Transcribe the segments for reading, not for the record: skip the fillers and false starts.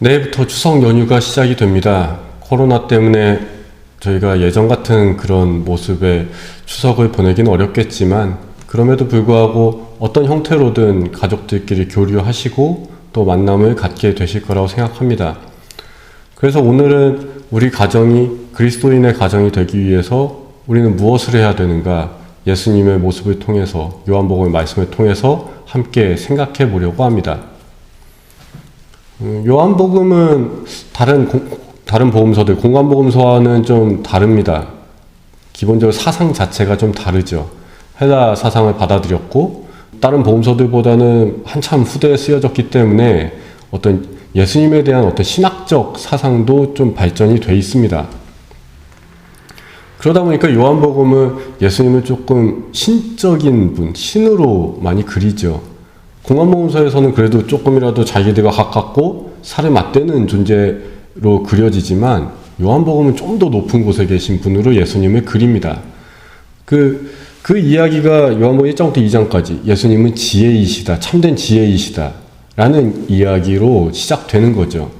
내일부터 추석 연휴가 시작이 됩니다. 코로나 때문에 저희가 예전 같은 그런 모습의 추석을 보내긴 어렵겠지만, 그럼에도 불구하고 어떤 형태로든 가족들끼리 교류하시고 또 만남을 갖게 되실 거라고 생각합니다. 그래서 오늘은 우리 가정이 그리스도인의 가정이 되기 위해서 우리는 무엇을 해야 되는가, 예수님의 모습을 통해서, 요한복음의 말씀을 통해서 함께 생각해 보려고 합니다. 요한복음은 다른 복음서들, 공관복음서와는 좀 다릅니다. 기본적으로 사상 자체가 좀 다르죠. 헬라 사상을 받아들였고, 다른 복음서들보다는 한참 후대에 쓰여졌기 때문에 어떤 예수님에 대한 어떤 신학적 사상도 좀 발전이 돼 있습니다. 그러다 보니까 요한복음은 예수님을 조금 신적인 분, 신으로 많이 그리죠. 공관복음서에서는 그래도 조금이라도 자기들과 가깝고 살을 맞대는 존재로 그려지지만, 요한복음은 좀 더 높은 곳에 계신 분으로 예수님을 그립니다. 그 이야기가 요한복음 1장부터 2장까지 예수님은 지혜이시다, 참된 지혜이시다 라는 이야기로 시작되는 거죠.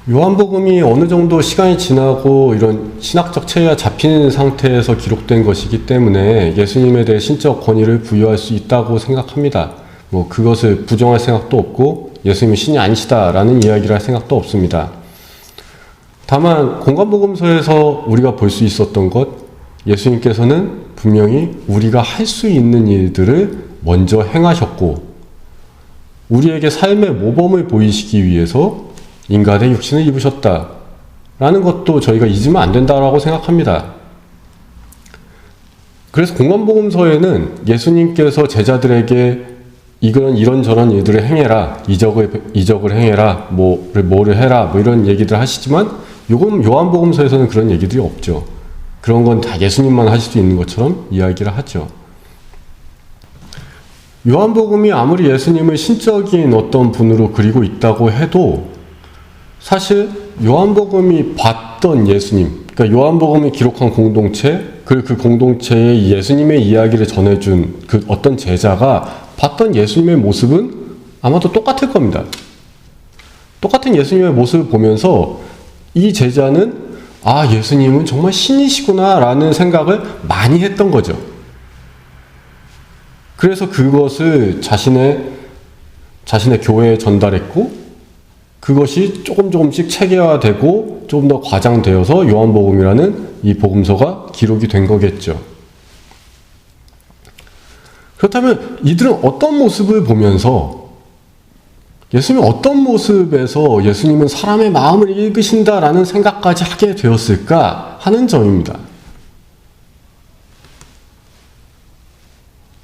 요한복음이 어느 정도 시간이 지나고 이런 신학적 체계가 잡히는 상태에서 기록된 것이기 때문에 예수님에 대해 신적 권위를 부여할 수 있다고 생각합니다. 그것을 부정할 생각도 없고 예수님이 신이 아니시다라는 이야기를 할 생각도 없습니다. 다만 공관복음서에서 우리가 볼 수 있었던 것, 예수님께서는 분명히 우리가 할 수 있는 일들을 먼저 행하셨고, 우리에게 삶의 모범을 보이시기 위해서 인간의 육신을 입으셨다라는 것도 저희가 잊으면 안 된다라고 생각합니다. 그래서 공관복음서에는 예수님께서 제자들에게 이런저런 일들을 행해라, 이적을 행해라, 뭐를 해라, 이런 얘기들 하시지만, 요한복음서에서는 그런 얘기들이 없죠. 그런 건 다 예수님만 하실 수 있는 것처럼 이야기를 하죠. 요한복음이 아무리 예수님을 신적인 어떤 분으로 그리고 있다고 해도, 사실 요한복음이 봤던 예수님, 그러니까 요한복음이 기록한 공동체, 그 공동체에 예수님의 이야기를 전해준 그 어떤 제자가 봤던 예수님의 모습은 아마도 똑같을 겁니다. 똑같은 예수님의 모습을 보면서 이 제자는 예수님은 정말 신이시구나 라는 생각을 많이 했던 거죠. 그래서 그것을 자신의 교회에 전달했고, 그것이 조금씩 체계화되고 조금 더 과장되어서 요한복음이라는 이 복음서가 기록이 된 거겠죠. 그렇다면 이들은 어떤 모습을 보면서, 예수님은 어떤 모습에서 예수님은 사람의 마음을 읽으신다라는 생각까지 하게 되었을까 하는 점입니다.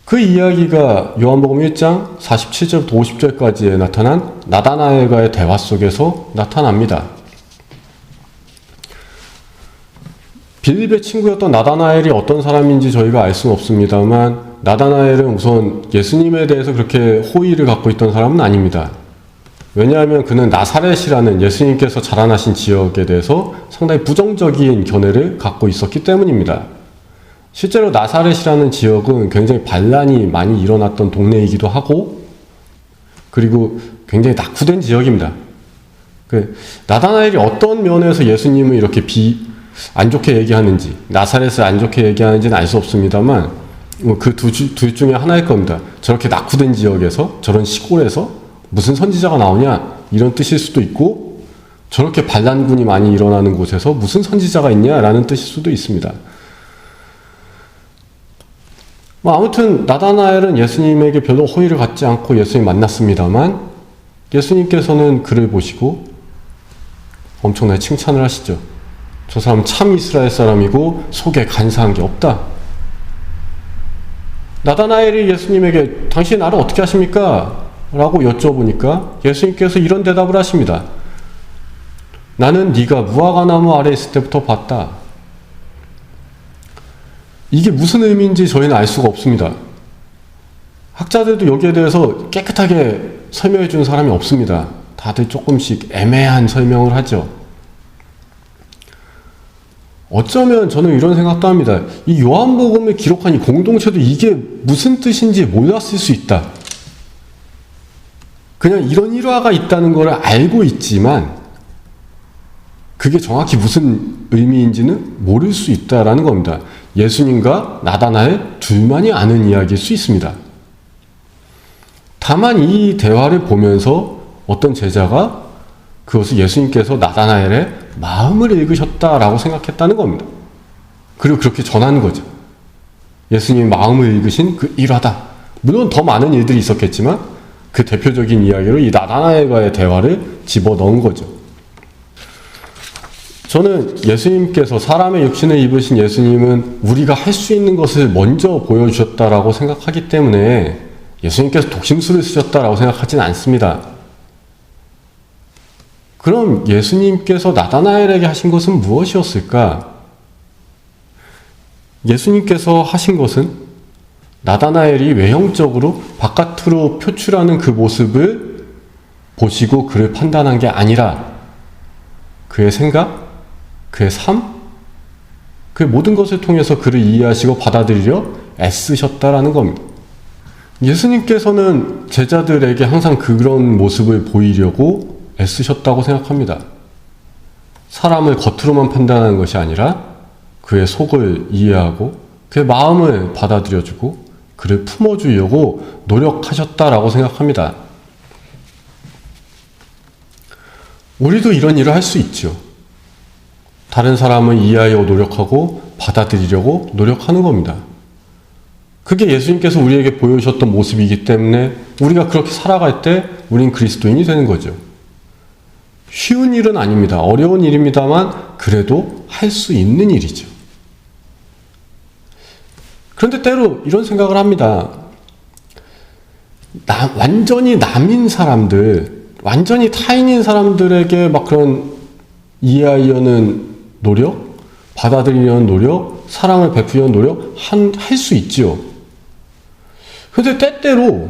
그 이야기가 요한복음 1장 47절부터 50절까지에 나타난 나다나엘과의 대화 속에서 나타납니다. 빌립의 친구였던 나다나엘이 어떤 사람인지 저희가 알 수는 없습니다만, 나다나엘은 우선 예수님에 대해서 그렇게 호의를 갖고 있던 사람은 아닙니다. 왜냐하면 그는 나사렛이라는 예수님께서 자라나신 지역에 대해서 상당히 부정적인 견해를 갖고 있었기 때문입니다. 실제로 나사렛이라는 지역은 굉장히 반란이 많이 일어났던 동네이기도 하고, 그리고 굉장히 낙후된 지역입니다. 나다나엘이 어떤 면에서 예수님을 이렇게 안 좋게 얘기하는지, 나사렛을 안 좋게 얘기하는지는 알 수 없습니다만, 그 둘 중에 하나일 겁니다. 저렇게 낙후된 지역에서, 저런 시골에서 무슨 선지자가 나오냐, 이런 뜻일 수도 있고, 저렇게 반란군이 많이 일어나는 곳에서 무슨 선지자가 있냐라는 뜻일 수도 있습니다. 아무튼 나다나엘은 예수님에게 별로 호의를 갖지 않고 예수님 만났습니다만, 예수님께서는 그를 보시고 엄청나게 칭찬을 하시죠. 저 사람 참 이스라엘 사람이고 속에 간사한 게 없다. 나다나엘이 예수님에게 당신이 나를 어떻게 아십니까? 라고 여쭤보니까 예수님께서 이런 대답을 하십니다. 나는 네가 무화과나무 아래에 있을 때부터 봤다. 이게 무슨 의미인지 저희는 알 수가 없습니다. 학자들도 여기에 대해서 깨끗하게 설명해 주는 사람이 없습니다. 다들 조금씩 애매한 설명을 하죠. 어쩌면 저는 이런 생각도 합니다. 이 요한복음을 기록한 이 공동체도 이게 무슨 뜻인지 몰랐을 수 있다. 그냥 이런 일화가 있다는 걸 알고 있지만 그게 정확히 무슨 의미인지는 모를 수 있다라는 겁니다. 예수님과 나다나엘 둘만이 아는 이야기일 수 있습니다. 다만 이 대화를 보면서 어떤 제자가 그것을 예수님께서 나다나엘의 마음을 읽으셨다라고 생각했다는 겁니다. 그리고 그렇게 전하는 거죠. 예수님이 마음을 읽으신 그 일화다. 물론 더 많은 일들이 있었겠지만 그 대표적인 이야기로 이 나다나엘과의 대화를 집어넣은 거죠. 저는 예수님께서 사람의 육신을 입으신 예수님은 우리가 할 수 있는 것을 먼저 보여주셨다라고 생각하기 때문에 예수님께서 독심술을 쓰셨다라고 생각하지는 않습니다. 그럼 예수님께서 나다나엘에게 하신 것은 무엇이었을까? 예수님께서 하신 것은 나다나엘이 외형적으로 바깥으로 표출하는 그 모습을 보시고 그를 판단한 게 아니라 그의 생각, 그의 삶, 그 모든 것을 통해서 그를 이해하시고 받아들이려 애쓰셨다라는 겁니다. 예수님께서는 제자들에게 항상 그런 모습을 보이려고 애쓰셨다고 생각합니다. 사람을 겉으로만 판단하는 것이 아니라 그의 속을 이해하고 그의 마음을 받아들여주고 그를 품어주려고 노력하셨다라고 생각합니다. 우리도 이런 일을 할 수 있죠. 다른 사람을 이해하려고 노력하고 받아들이려고 노력하는 겁니다. 그게 예수님께서 우리에게 보여주셨던 모습이기 때문에 우리가 그렇게 살아갈 때 우린 그리스도인이 되는 거죠. 쉬운 일은 아닙니다. 어려운 일입니다만 그래도 할 수 있는 일이죠. 그런데 때로 이런 생각을 합니다. 완전히 남인 사람들, 완전히 타인인 사람들에게 막 그런 이해하려는 노력, 받아들이려는 노력, 사랑을 베푸려는 노력 할 수 있죠. 그런데 때때로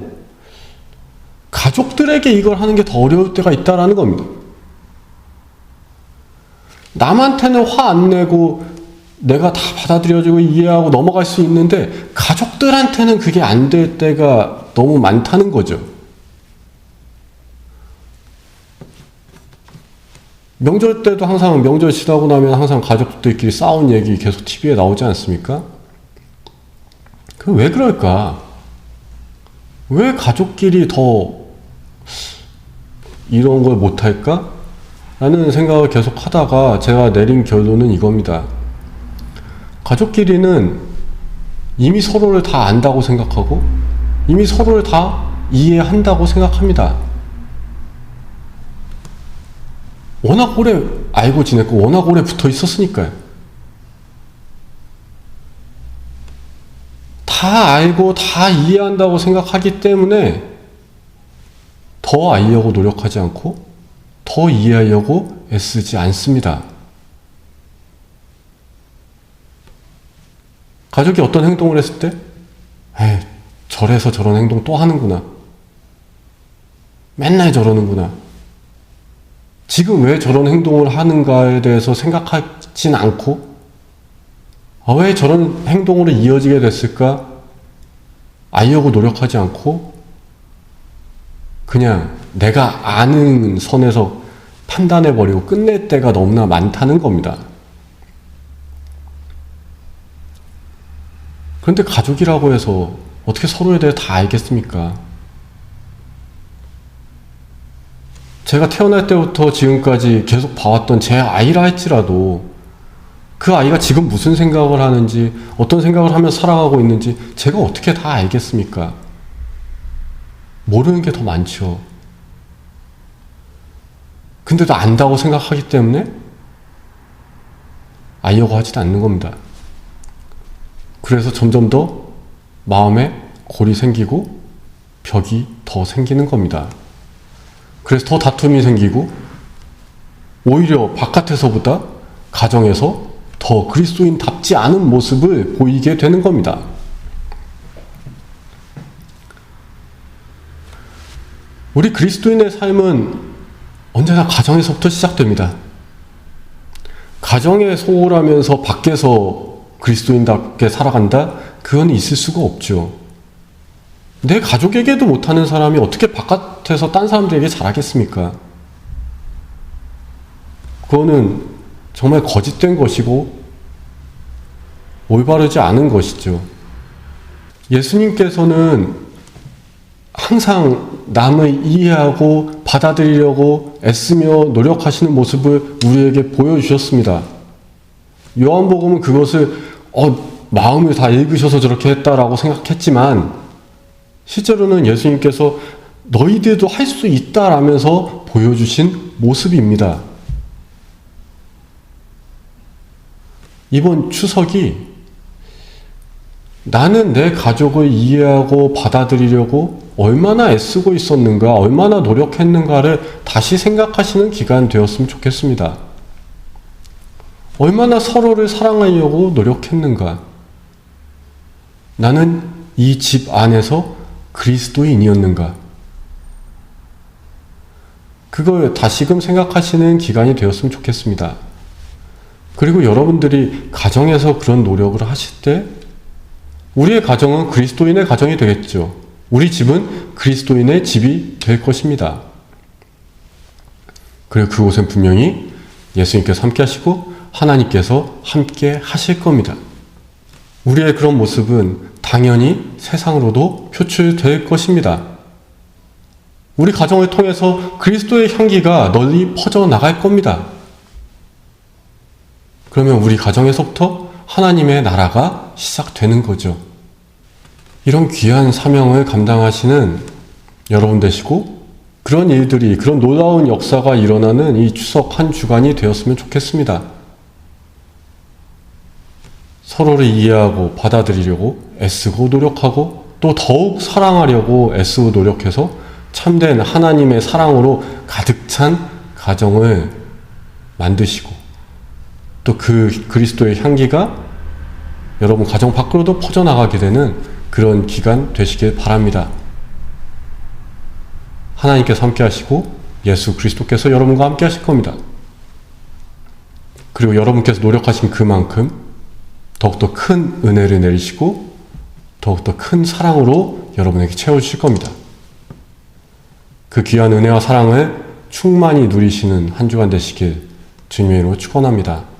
가족들에게 이걸 하는 게 더 어려울 때가 있다라는 겁니다. 남한테는 화 안 내고 내가 다 받아들여주고 이해하고 넘어갈 수 있는데 가족들한테는 그게 안 될 때가 너무 많다는 거죠. 명절 때도 항상 명절 지나고 나면 항상 가족들끼리 싸운 얘기 계속 TV에 나오지 않습니까? 그 왜 그럴까? 왜 가족끼리 더 이런 걸 못할까? 라는 생각을 계속 하다가 제가 내린 결론은 이겁니다. 가족끼리는 이미 서로를 다 안다고 생각하고 이미 서로를 다 이해한다고 생각합니다. 워낙 오래 알고 지냈고 워낙 오래 붙어 있었으니까요. 다 알고 다 이해한다고 생각하기 때문에 더 알려고 노력하지 않고 더 이해하려고 애쓰지 않습니다. 가족이 어떤 행동을 했을 때 저래서 저런 행동 또 하는구나. 맨날 저러는구나. 지금 왜 저런 행동을 하는가에 대해서 생각하진 않고 왜 저런 행동으로 이어지게 됐을까? 알려고 노력하지 않고 그냥 내가 아는 선에서 판단해버리고 끝낼 때가 너무나 많다는 겁니다. 그런데 가족이라고 해서 어떻게 서로에 대해 다 알겠습니까? 제가 태어날 때부터 지금까지 계속 봐왔던 제 아이라 할지라도 그 아이가 지금 무슨 생각을 하는지 어떤 생각을 하면서 살아가고 있는지 제가 어떻게 다 알겠습니까? 모르는 게 더 많죠. 근데도 안다고 생각하기 때문에 알려고 하지도 않는 겁니다. 그래서 점점 더 마음에 골이 생기고 벽이 더 생기는 겁니다. 그래서 더 다툼이 생기고 오히려 바깥에서보다 가정에서 더 그리스도인답지 않은 모습을 보이게 되는 겁니다. 우리 그리스도인의 삶은 언제나 가정에서부터 시작됩니다. 가정에 소홀하면서 밖에서 그리스도인답게 살아간다? 그건 있을 수가 없죠. 내 가족에게도 못하는 사람이 어떻게 바깥에서 딴 사람들에게 잘하겠습니까? 그거는 정말 거짓된 것이고 올바르지 않은 것이죠. 예수님께서는 항상 남을 이해하고 받아들이려고 애쓰며 노력하시는 모습을 우리에게 보여주셨습니다. 요한복음은 그것을 마음을 다 읽으셔서 저렇게 했다라고 생각했지만 실제로는 예수님께서 너희들도 할 수 있다라면서 보여주신 모습입니다. 이번 추석이 나는 내 가족을 이해하고 받아들이려고 얼마나 애쓰고 있었는가, 얼마나 노력했는가를 다시 생각하시는 기간 되었으면 좋겠습니다. 얼마나 서로를 사랑하려고 노력했는가. 나는 이 집 안에서 그리스도인이었는가. 그걸 다시금 생각하시는 기간이 되었으면 좋겠습니다. 그리고 여러분들이 가정에서 그런 노력을 하실 때 우리의 가정은 그리스도인의 가정이 되겠죠. 우리 집은 그리스도인의 집이 될 것입니다. 그리고 그곳엔 분명히 예수님께서 함께 하시고 하나님께서 함께 하실 겁니다. 우리의 그런 모습은 당연히 세상으로도 표출될 것입니다. 우리 가정을 통해서 그리스도의 향기가 널리 퍼져나갈 겁니다. 그러면 우리 가정에서부터 하나님의 나라가 시작되는 거죠. 이런 귀한 사명을 감당하시는 여러분 되시고 그런 일들이, 그런 놀라운 역사가 일어나는 이 추석 한 주간이 되었으면 좋겠습니다. 서로를 이해하고 받아들이려고 애쓰고 노력하고 또 더욱 사랑하려고 애쓰고 노력해서 참된 하나님의 사랑으로 가득 찬 가정을 만드시고 또 그 그리스도의 향기가 여러분 가정 밖으로도 퍼져나가게 되는 그런 기간 되시길 바랍니다. 하나님께서 함께 하시고 예수 그리스도께서 여러분과 함께 하실 겁니다. 그리고 여러분께서 노력하신 그만큼 더욱더 큰 은혜를 내리시고 더욱더 큰 사랑으로 여러분에게 채워주실 겁니다. 그 귀한 은혜와 사랑을 충만히 누리시는 한 주간 되시길 주님의 이름으로 축원합니다.